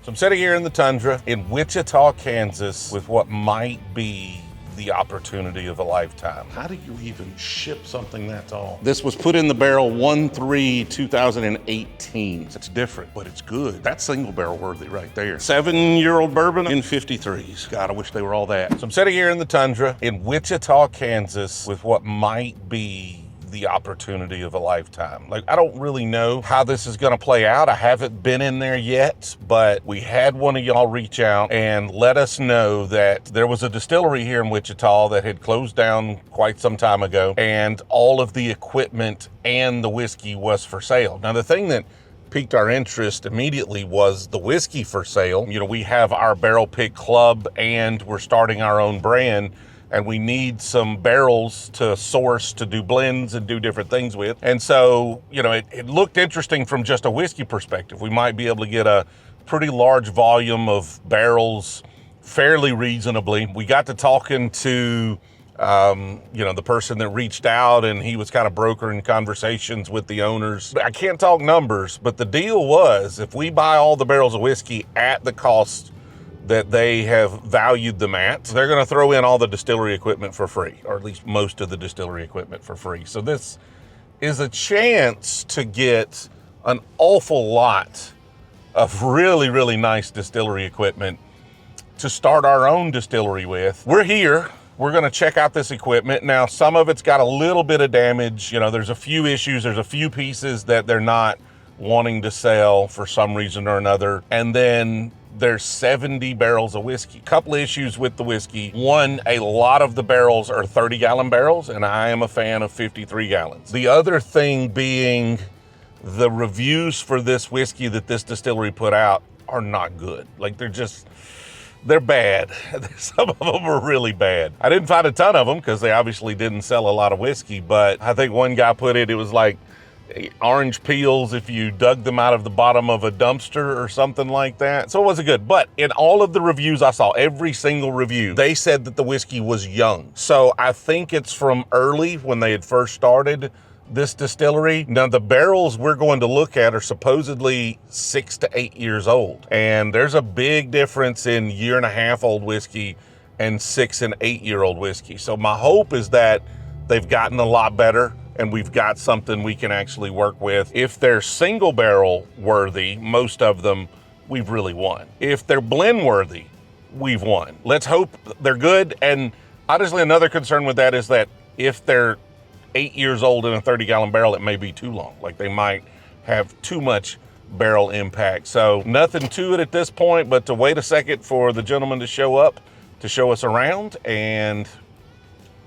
So I'm sitting here in the tundra in Wichita, Kansas with what might be the opportunity of a lifetime. How do you even ship something that tall? This was put in the barrel 1/3/2018. It's different, but it's good. That's single barrel worthy right there. 7-year-old bourbon in 53s. God, I wish they were all that. So I'm sitting here in the tundra in Wichita, Kansas with what might be the opportunity of a lifetime. Like, I don't really know how this is gonna play out. I haven't been in there yet, but we had one of y'all reach out and let us know that there was a distillery here in Wichita that had closed down quite some time ago, and all of the equipment and the whiskey was for sale. Now, the thing that piqued our interest immediately was the whiskey for sale. You know, we have our barrel pick club and we're starting our own brand, and we need some barrels to source to do blends and do different things with. And so, you know, it looked interesting from just a whiskey perspective. We might be able to get a pretty large volume of barrels fairly reasonably. We got to talking to, you know, the person that reached out, and he was kind of brokering conversations with the owners. I can't talk numbers, but the deal was if we buy all the barrels of whiskey at the cost that they have valued them at, they're gonna throw in all the distillery equipment for free, or at least most of the distillery equipment for free. So this is a chance to get an awful lot of really, really nice distillery equipment to start our own distillery with. We're here. We're gonna check out this equipment. Now, some of it's got a little bit of damage. You know, there's a few issues. There's a few pieces that they're not wanting to sell for some reason or another. And then there's 70 barrels of whiskey. Couple issues with the whiskey. One, a lot of the barrels are 30-gallon barrels, and I am a fan of 53 gallons. The other thing being the reviews for this whiskey that this distillery put out are not good. Like, they're bad. Some of them are really bad. I didn't find a ton of them because they obviously didn't sell a lot of whiskey, but I think one guy put it was like orange peels if you dug them out of the bottom of a dumpster or something like that. So it wasn't good. But in all of the reviews I saw, every single review, they said that the whiskey was young. So I think it's from early when they had first started this distillery. Now, the barrels we're going to look at are supposedly 6 to 8 years old. And there's a big difference in 1.5-year-old whiskey and 6 and 8-year-old whiskey. So my hope is that they've gotten a lot better and we've got something we can actually work with. If they're single barrel worthy, most of them, we've really won. If they're blend worthy, we've won. Let's hope they're good. And honestly, another concern with that is that if they're 8 years old in a 30-gallon barrel, it may be too long. Like, they might have too much barrel impact. So nothing to it at this point, but to wait a second for the gentleman to show up to show us around and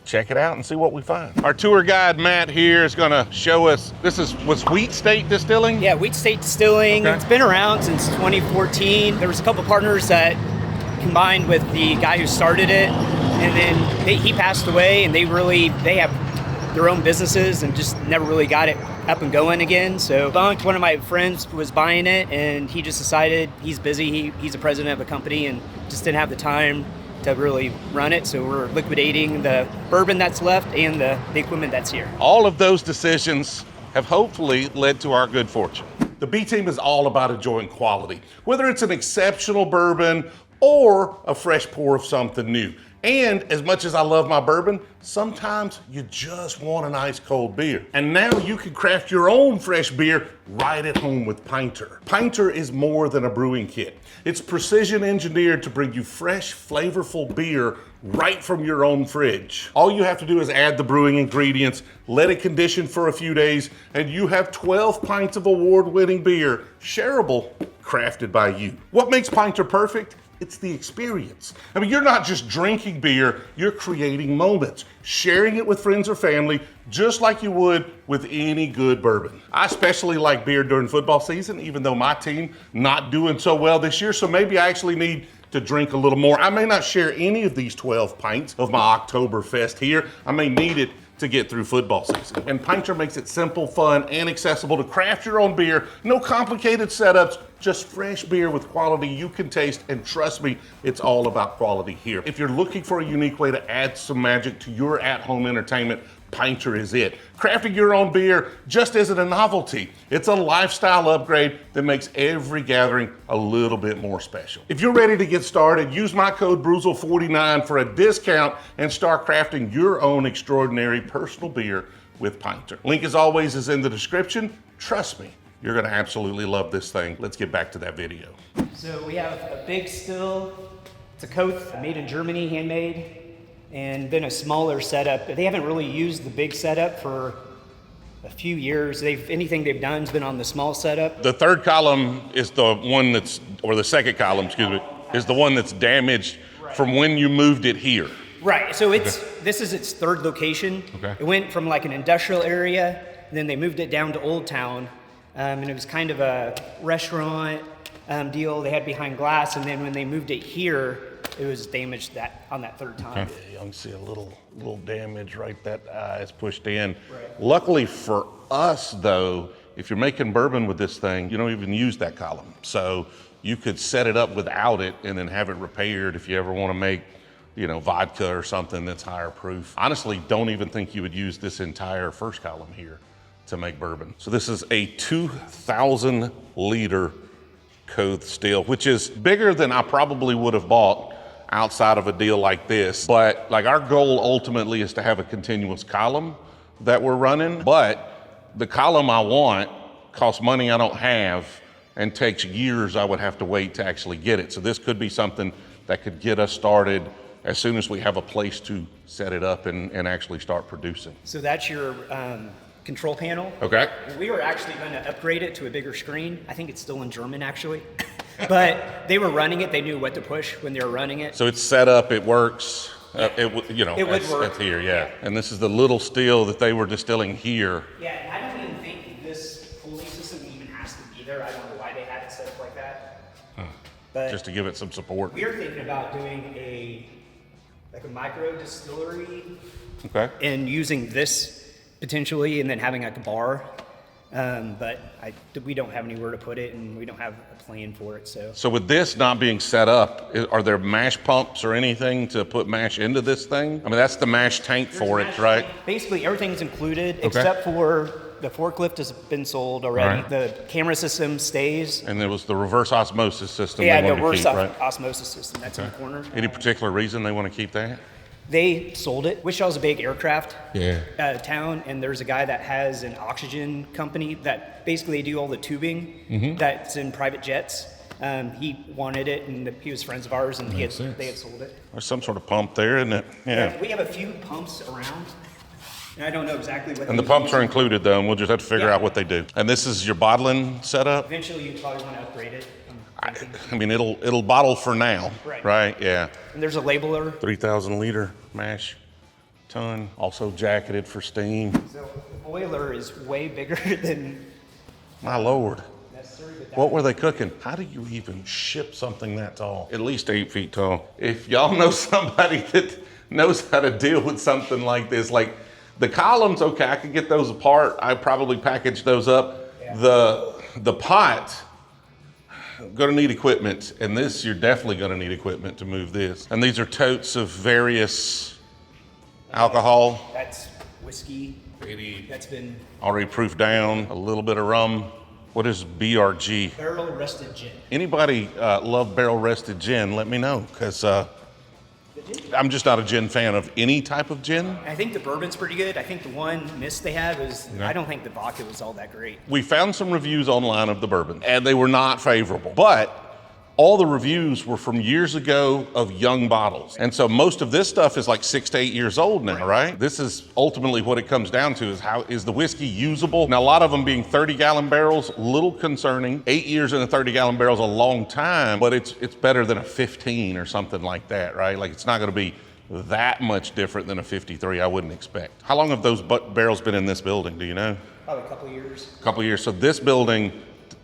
check it out and see what we find. Our tour guide, Matt, here is gonna show us, was Wheat State Distilling? Yeah, Wheat State Distilling. Okay. It's been around since 2014. There was a couple partners that combined with the guy who started it, and then he passed away, and they have their own businesses and just never really got it up and going again. So one of my friends was buying it, and he just decided he's busy. He's the president of a company and just didn't have the time to really run it. So we're liquidating the bourbon that's left and the equipment that's here. All of those decisions have hopefully led to our good fortune. The B Team is all about enjoying quality, whether it's an exceptional bourbon or a fresh pour of something new. And as much as I love my bourbon, sometimes you just want an ice cold beer. And now you can craft your own fresh beer right at home with Pinter. Pinter is more than a brewing kit. It's precision engineered to bring you fresh, flavorful beer right from your own fridge. All you have to do is add the brewing ingredients, let it condition for a few days, and you have 12 pints of award-winning beer, shareable, crafted by you. What makes Pinter perfect? It's the experience. I mean, you're not just drinking beer, you're creating moments, sharing it with friends or family, just like you would with any good bourbon. I especially like beer during football season, even though my team not doing so well this year, so maybe I actually need to drink a little more. I may not share any of these 12 pints of my Oktoberfest here. I may need it to get through football season. And Pinter makes it simple, fun, and accessible to craft your own beer. No complicated setups, just fresh beer with quality you can taste, and trust me, it's all about quality here. If you're looking for a unique way to add some magic to your at-home entertainment, Pinter is it. Crafting your own beer just isn't a novelty. It's a lifestyle upgrade that makes every gathering a little bit more special. If you're ready to get started, use my code Brewzle49 for a discount and start crafting your own extraordinary personal beer with Pinter. Link as always is in the description. Trust me, you're gonna absolutely love this thing. Let's get back to that video. So we have a big still. It's a Koth, made in Germany, handmade. And then a smaller setup. They haven't really used the big setup for a few years. Anything they've done has been on the small setup. The third column is the one that's, or the second column, excuse me, is the one that's damaged from when you moved it here. Right, so this is its third location. Okay. It went from like an industrial area, and then they moved it down to Old Town, and it was kind of a restaurant deal they had behind glass, and then when they moved it here, it was damaged on that third time. Okay. You can see a little damage right, that eye is pushed in. Right. Luckily for us though, if you're making bourbon with this thing, you don't even use that column. So you could set it up without it and then have it repaired if you ever want to make, you know, vodka or something that's higher proof. Honestly, don't even think you would use this entire first column here to make bourbon. So this is a 2,000 liter Koth still, which is bigger than I probably would have bought outside of a deal like this. But like our goal ultimately is to have a continuous column that we're running, but the column I want costs money I don't have and takes years I would have to wait to actually get it. So this could be something that could get us started as soon as we have a place to set it up and actually start producing. So that's your control panel. Okay. We were actually going to upgrade it to a bigger screen. I think it's still in German actually. But they were running it. They knew what to push when they were running it. So it's set up, it works. It would work. That's here, yeah. And this is the little still that they were distilling here. Yeah, and I don't even think this cooling system even has to be there. I don't know why they had it set up like that. But just to give it some support. We are thinking about doing a micro distillery. Okay. And using this potentially, and then having like a bar. But we don't have anywhere to put it, and we don't have a plan for it. So with this not being set up, are there mash pumps or anything to put mash into this thing? I mean, that's the mash tank for it, right? Basically, everything's included except for the forklift has been sold already. Right. The camera system stays. And there was the reverse osmosis system. Yeah, the reverse osmosis system. That's in the corner. Any particular reason they want to keep that? They sold it. Wichita's a big aircraft town, and there's a guy that has an oxygen company that basically do all the tubing that's in private jets. He wanted it, and he was friends of ours, and they had sold it. There's some sort of pump there, isn't it? Yeah. We have a few pumps around, and I don't know exactly what. And the pumps are included, though, and we'll just have to figure out what they do. And this is your bottling setup? Eventually, you probably want to upgrade it. I mean, it'll bottle for now, right? Yeah. And there's a labeler. 3,000 liter mash tun, also jacketed for steam. So the boiler is way bigger than. My Lord. What were they cooking? How do you even ship something that tall? At least 8 feet tall. If y'all know somebody that knows how to deal with something like this, like the columns, okay, I could get those apart. I probably package those up. Yeah. The pot, gonna need equipment, and this you're definitely gonna need equipment to move this. And these are totes of various alcohol. That's whiskey. 80. That's been already proofed down. A little bit of rum. What is BRG? Barrel rested gin. Anybody love barrel rested gin? Let me know, because I'm just not a gin fan of any type of gin. I think the bourbon's pretty good. I think the one miss they had was, I don't think the vodka was all that great. We found some reviews online of the bourbon, and they were not favorable. But all the reviews were from years ago of young bottles. And so most of this stuff is like 6 to 8 years old now, right? This is ultimately what it comes down to, is how is the whiskey usable? Now, a lot of them being 30-gallon barrels, a little concerning. 8 years in a 30-gallon barrel is a long time, but it's better than a 15 or something like that, right? Like, it's not gonna be that much different than a 53, I wouldn't expect. How long have those barrels been in this building, do you know? Probably a couple of years. A couple of years. So this building,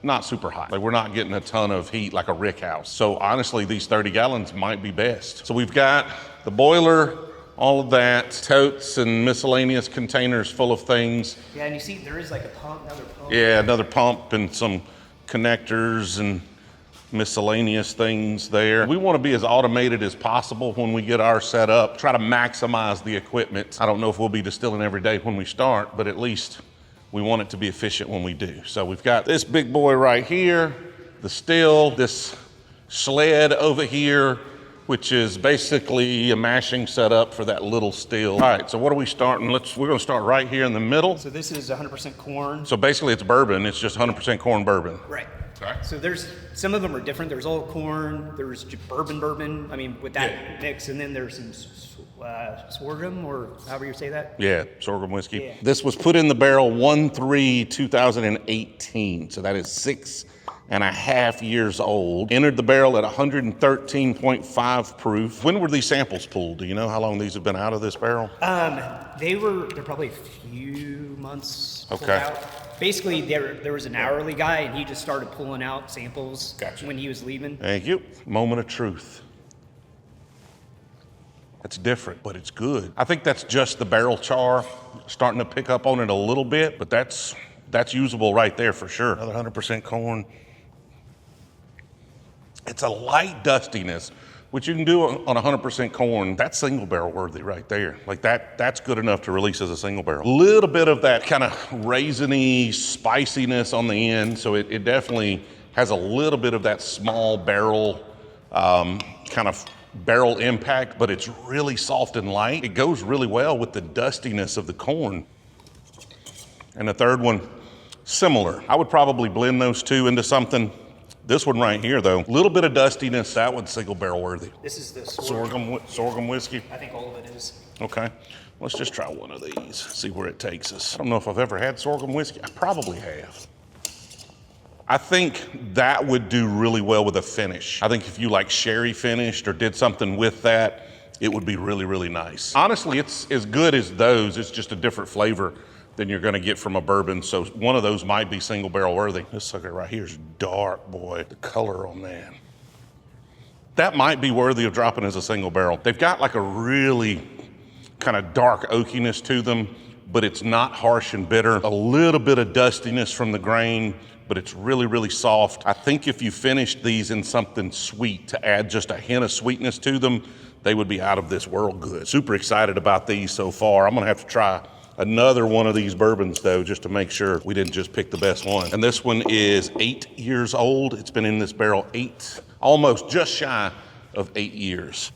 not super hot. Like, we're not getting a ton of heat like a rick house. So honestly, these 30 gallons might be best. So we've got the boiler, all of that, totes and miscellaneous containers full of things. Yeah, and you see there is like a pump, another pump. Yeah, another pump and some connectors and miscellaneous things there. We want to be as automated as possible when we get our set up, try to maximize the equipment. I don't know if we'll be distilling every day when we start, but at least we want it to be efficient when we do. So we've got this big boy right here, the still, this sled over here, which is basically a mashing setup for that little still. All right, so what are we starting? We're gonna start right here in the middle. So this is 100% corn. So basically it's bourbon, it's just 100% corn bourbon. Right. Okay. So there's, some of them are different. There's old corn, there's bourbon, I mean, with that mix, and then there's some sorghum, or however you say that. Yeah, sorghum whiskey. Yeah. This was put in the barrel 1/3/2018, so that is 6.5 years old. Entered the barrel at 113.5 proof. When were these samples pulled? Do you know how long these have been out of this barrel? They're probably a few months pulled Okay. out. Basically, there was an hourly guy, and he just started pulling out samples when he was leaving. Thank you. Moment of truth. It's different, but it's good. I think that's just the barrel char starting to pick up on it a little bit, but that's usable right there for sure. Another 100% corn. It's a light dustiness, which you can do on 100% corn. That's single barrel worthy right there. Like that's good enough to release as a single barrel. Little bit of that kind of raisiny spiciness on the end, so it definitely has a little bit of that small barrel kind of barrel impact, but it's really soft and light. It goes really well with the dustiness of the corn. And the third one, similar. I would probably blend those two into something. This one right here, though, a little bit of dustiness. That one's single barrel worthy. This is the sorghum whiskey. I think all of it is. Okay, let's just try one of these, see where it takes us. I don't know if I've ever had sorghum whiskey. I probably have. I think that would do really well with a finish. I think if you like sherry finished or did something with that, it would be really, really nice. Honestly, it's as good as those. It's just a different flavor than you're gonna get from a bourbon. So one of those might be single barrel worthy. This sucker right here is dark, boy. The color on that. That might be worthy of dropping as a single barrel. They've got like a really kind of dark oakiness to them, but it's not harsh and bitter. A little bit of dustiness from the grain, but it's really, really soft. I think if you finished these in something sweet to add just a hint of sweetness to them, they would be out of this world good. Super excited about these so far. I'm gonna have to try another one of these bourbons though, just to make sure we didn't just pick the best one. And this one is 8 years old. It's been in this barrel almost just shy of 8 years.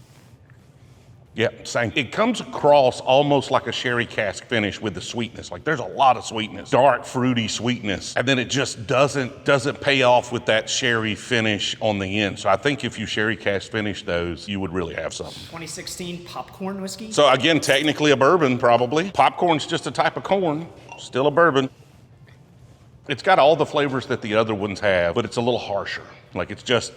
Yep, same. It comes across almost like a sherry cask finish with the sweetness. Like there's a lot of sweetness, dark fruity sweetness, and then it just doesn't pay off with that sherry finish on the end. So I think if you sherry cask finish those, you would really have something. 2016 popcorn whiskey. So again, technically a bourbon probably. Popcorn's just a type of corn, still a bourbon. It's got all the flavors that the other ones have, but it's a little harsher. Like it's just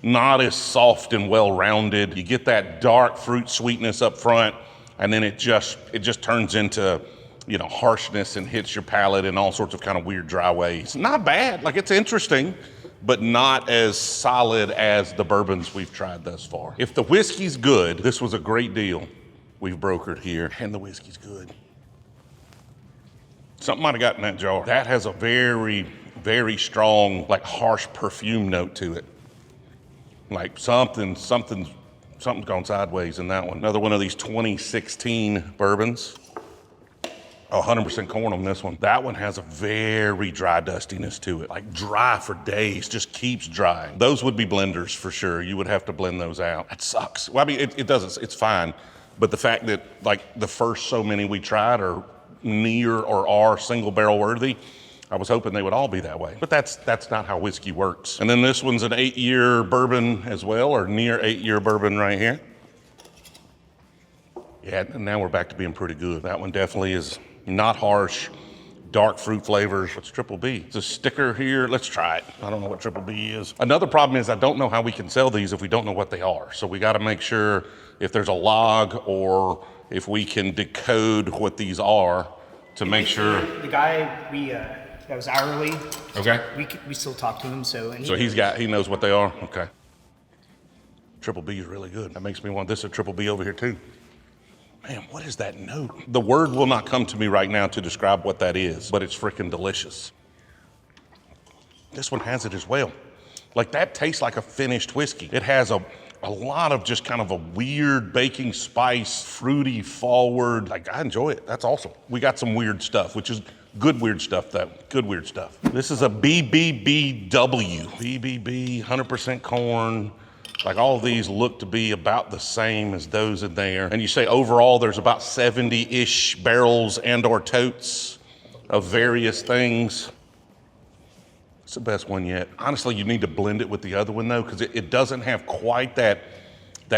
not as soft and well-rounded. You get that dark fruit sweetness up front, and then it just turns into, you know, harshness and hits your palate in all sorts of kind of weird dry ways. Not bad, like it's interesting, but not as solid as the bourbons we've tried thus far. If the whiskey's good, this was a great deal we've brokered here, and the whiskey's good. Something might have got in that jar. That has a very, very strong, like harsh perfume note to it. Like something's gone sideways in that one. Another one of these 2016 bourbons. 100% corn on this one. That one has a very dry dustiness to it. Like dry for days, just keeps drying. Those would be blenders for sure. You would have to blend those out. That sucks. Well, I mean, it doesn't, it's fine. But the fact that like the first so many we tried are near or are single barrel worthy, I was hoping they would all be that way, but that's not how whiskey works. And then this one's an 8-year bourbon as well, or near 8-year bourbon right here. Yeah, and now we're back to being pretty good. That one definitely is not harsh, dark fruit flavors. What's Triple B? It's a sticker here. Let's try it. I don't know what Triple B is. Another problem is I don't know how we can sell these if we don't know what they are. So we got to make sure if there's a log or if we can decode what these are to make sure. The guy that was hourly. Okay. We still talk to him, so. And he knows what they are. Okay. Triple B is really good. That makes me want this a Triple B over here too. Man, what is that note? The word will not come to me right now to describe what that is, but it's freaking delicious. This one has it as well. Like that tastes like a finished whiskey. It has a lot of just kind of a weird baking spice, fruity forward. Like I enjoy it, that's awesome. We got some weird stuff, which is good weird stuff though, good weird stuff. This is a BBBW, BBB, 100% corn. Like all of these look to be about the same as those in there. And you say overall there's about 70-ish barrels and or totes of various things. It's the best one yet. Honestly, you need to blend it with the other one though, because it doesn't have quite that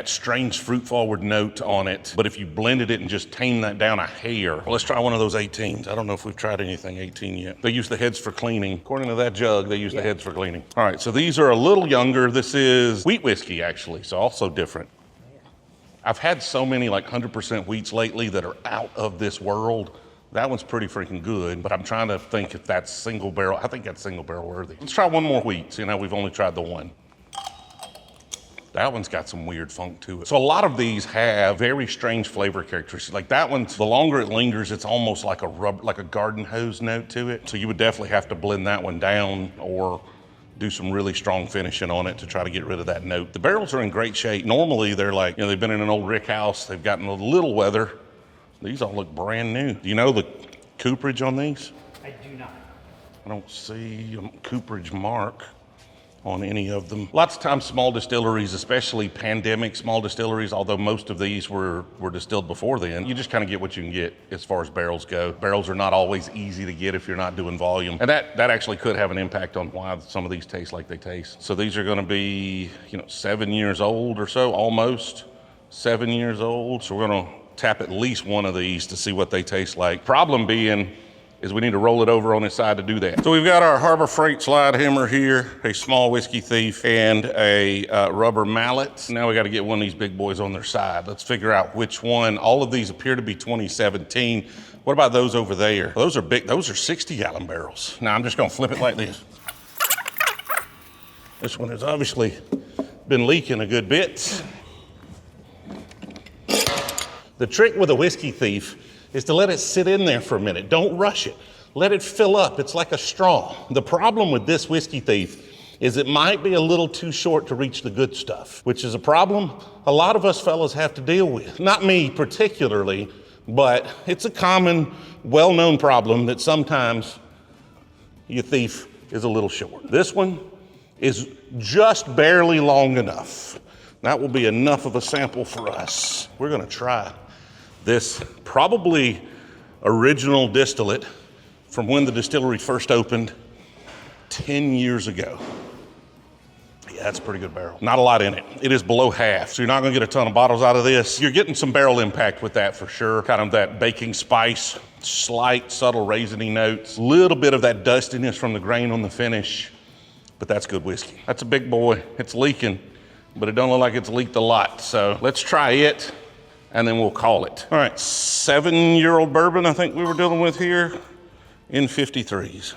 strange fruit forward note on it. But if you blended it and just tamed that down a hair. Well, let's try one of those 18s. I don't know if we've tried anything 18 yet. They use the heads for cleaning. According to that jug, they use the heads for cleaning. All right, so these are a little younger. This is wheat whiskey actually, so also different. I've had so many like 100% wheats lately that are out of this world. That one's pretty freaking good, but I'm trying to think if that's single barrel. I think that's single barrel worthy. Let's try one more wheat. So, we've only tried the one. That one's got some weird funk to it. So a lot of these have very strange flavor characteristics. Like that one, the longer it lingers, it's almost like a garden hose note to it. So you would definitely have to blend that one down or do some really strong finishing on it to try to get rid of that note. The barrels are in great shape. Normally they're like, they've been in an old rick house. They've gotten a little weather. These all look brand new. Do you know the cooperage on these? I do not. I don't see a cooperage mark on any of them. Lots of times small distilleries, especially pandemic small distilleries, although most of these were distilled before then, you just kind of get what you can get as far as barrels go. Barrels are not always easy to get if you're not doing volume. And that actually could have an impact on why some of these taste like they taste. So these are gonna be, 7 years old or so, almost 7 years old. So we're gonna tap at least one of these to see what they taste like. Problem being is we need to roll it over on its side to do that. So we've got our Harbor Freight slide hammer here, a small whiskey thief, and a rubber mallet. Now we got to get one of these big boys on their side. Let's figure out which one. All of these appear to be 2017. What about those over there? Those are big, those are 60-gallon barrels. Now I'm just gonna flip it like this. This one has obviously been leaking a good bit. The trick with a whiskey thief is to let it sit in there for a minute. Don't rush it. Let it fill up. It's like a straw. The problem with this whiskey thief is it might be a little too short to reach the good stuff, which is a problem a lot of us fellas have to deal with. Not me particularly, but it's a common, well-known problem that sometimes your thief is a little short. This one is just barely long enough. That will be enough of a sample for us. We're gonna try this probably original distillate from when the distillery first opened 10 years ago. Yeah, that's a pretty good barrel. Not a lot in it. It is below half, so you're not gonna get a ton of bottles out of this. You're getting some barrel impact with that for sure. Kind of that baking spice, slight, subtle raisiny notes, little bit of that dustiness from the grain on the finish, but that's good whiskey. That's a big boy. It's leaking, but it don't look like it's leaked a lot. So let's try it and then we'll call it. All right, 7-year-old bourbon I think we were dealing with here in 53s.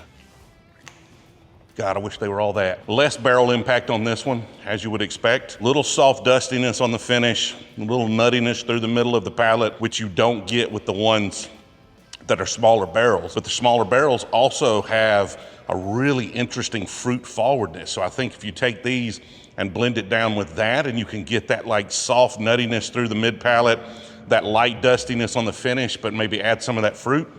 God, I wish they were all that. Less barrel impact on this one, as you would expect. Little soft dustiness on the finish, a little nuttiness through the middle of the palate, which you don't get with the ones that are smaller barrels. But the smaller barrels also have a really interesting fruit forwardness. So I think if you take these and blend it down with that, and you can get that like soft nuttiness through the mid palate, that light dustiness on the finish, but maybe add some of that fruit,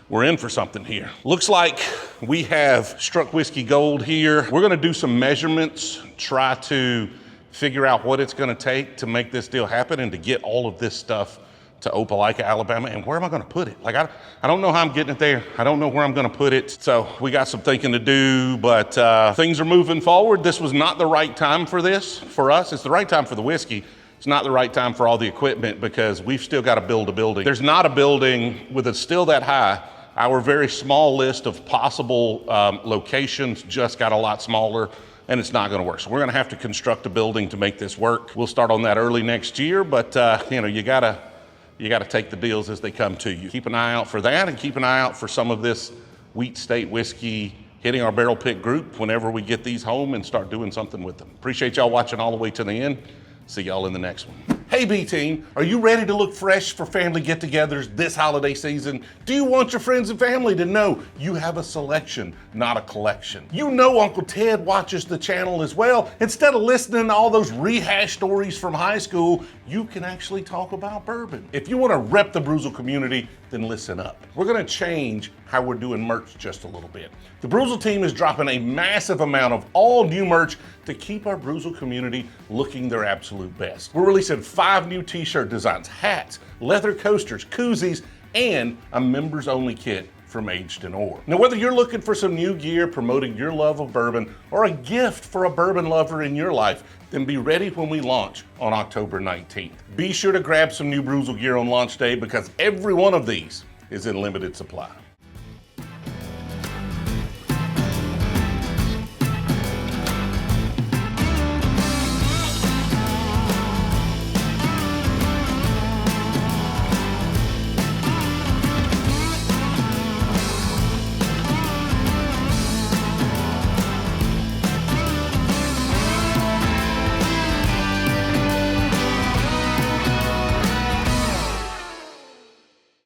we're in for something here. Looks like we have struck whiskey gold here. We're gonna do some measurements, try to figure out what it's gonna take to make this deal happen and to get all of this stuff to Opelika, Alabama. And where am I gonna put it? Like, I don't know how I'm getting it there. I don't know where I'm gonna put it. So we got some thinking to do, but things are moving forward. This was not the right time for this, for us. It's the right time for the whiskey. It's not the right time for all the equipment because we've still got to build a building. There's not a building with it still that high. Our very small list of possible locations just got a lot smaller, and it's not gonna work. So we're gonna have to construct a building to make this work. We'll start on that early next year, but you gotta take the deals as they come to you. Keep an eye out for that, and keep an eye out for some of this Wheat State whiskey hitting our barrel pick group whenever we get these home and start doing something with them. Appreciate y'all watching all the way to the end. See y'all in the next one. Hey B-Team, are you ready to look fresh for family get-togethers this holiday season? Do you want your friends and family to know you have a selection, not a collection? You know Uncle Ted watches the channel as well. Instead of listening to all those rehash stories from high school, you can actually talk about bourbon. If you want to rep the Brewzle community, then listen up. We're going to change how we're doing merch just a little bit. The Brewzle team is dropping a massive amount of all new merch to keep our Brewzle community looking their absolute best. We're releasing 5 new t-shirt designs, hats, leather coasters, koozies, and a members only kit from Aged in Ore. Now, whether you're looking for some new gear promoting your love of bourbon or a gift for a bourbon lover in your life, then be ready when we launch on October 19th. Be sure to grab some new Brewzle gear on launch day because every one of these is in limited supply.